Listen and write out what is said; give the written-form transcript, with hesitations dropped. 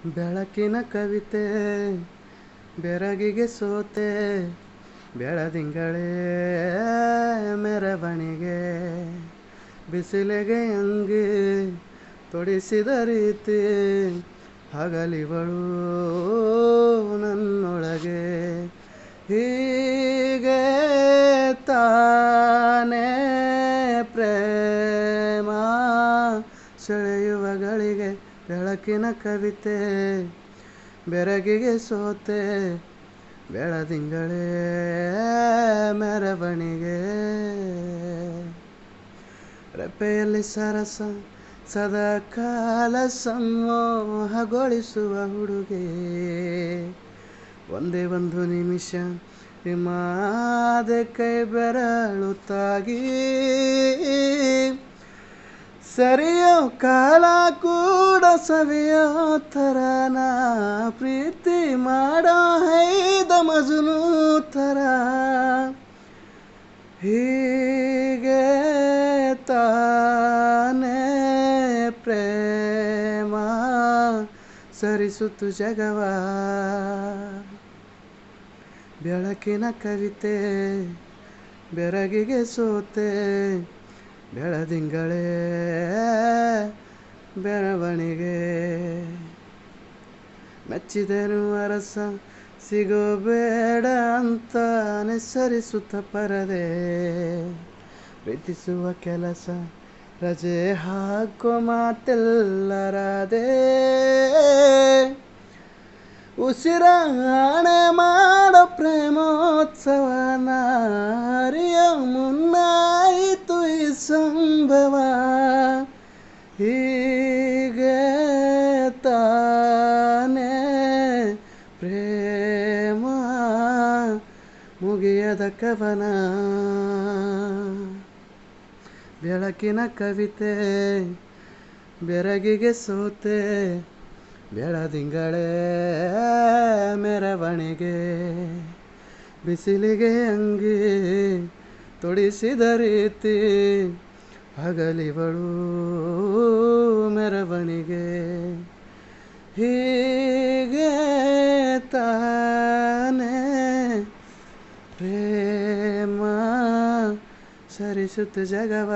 ಬೆಳಕಿನ ಕವಿತೆ ಬೆರಗಿಗೆ ಸೋತೆ ಬೆಳದಿಂಗಳೇ ಮೆರವಣಿಗೆ ಬಿಸಿಲಿಗೆ ಅಂಗಿ ತೊಡಿಸಿದ ರೀತಿ ಹಗಲಿವಳು ನನ್ನೊಳಗೆ ಹೀಗೆ ತಾನೇ ಪ್ರೇಮ ಸೆಳೆಯುವ ಗಳಿಗೆ ಬೆಳಕಿನ ಕವಿತೆ ಬೆರಗಿಗೆ ಸೋತೆ ಬೆಳದಿಂಗಳೇ ಮೆರವಣಿಗೆ ರೆಪ್ಪೆಯಲ್ಲಿ ಸರಸ ಸದಾ ಕಾಲ ಸಂಮೋಹಗೊಳಿಸುವ ಹುಡುಗಿ ಒಂದೇ ಒಂದು ನಿಮಿಷ ಹಿಮಾದೆ ಕೈ ಬೆರಳು ತಾಗಿ ಸರಿಯೋ ಕಾಲ ಕೂಡ ಸವಿಯೋ ಥರನ ಪ್ರೀತಿ ಮಾಡೋ ಹೈದ ಮಜುನು ಥರ ಹೀಗೆ ತಾನೇ ಪ್ರೇಮ ಸರಿಸುತ್ತು ಜಗವ ಬೆಳಕಿನ ಕವಿತೆ ಬೆರಗಿಗೆ ಸೋತೆ ಬೆಳದಿಂಗಳೇ ಬೆರವಣಿಗೆ ಮೆಚ್ಚಿದನು ಅರಸ ಸಿಗೋಬೇಡ ಅಂತಾನೆ ಸರಿಸುತ್ತ ಪರದೆ ಪ್ರೀತಿಸುವ ಕೆಲಸ ರಜೆ ಹಾಕೋ ಮಾತೆಲ್ಲರದೆ ಉಸಿರಾಣೆ ಮಾಡೋ ಪ್ರೇಮೋತ್ಸವನ ಅರಿಯ ಮುನ್ನಾಯಿತು ಈ ಸಂಭವ ಹೀಗೆ ತಾನೇ ಪ್ರೇಮ ಮುಗಿಯದ ಕವನ ಬೆಳಕಿನ ಕವಿತೆ ಬೆರಗಿಗೆ ಸೋತೆ ಬೆಳದಿಂಗಳೇ ಮೆರವಣಿಗೆ ಬಿಸಿಲಿಗೆ ಅಂಗಿ ತೊಡಿಸಿದ ರೀತಿ ಹಗಲಿವಳು ಮೆರವಣಿಗೆ ಹೀಗೆ ತಾನೇ ಪ್ರೇಮ ಸರಿಸುತ್ತ ಜಗವ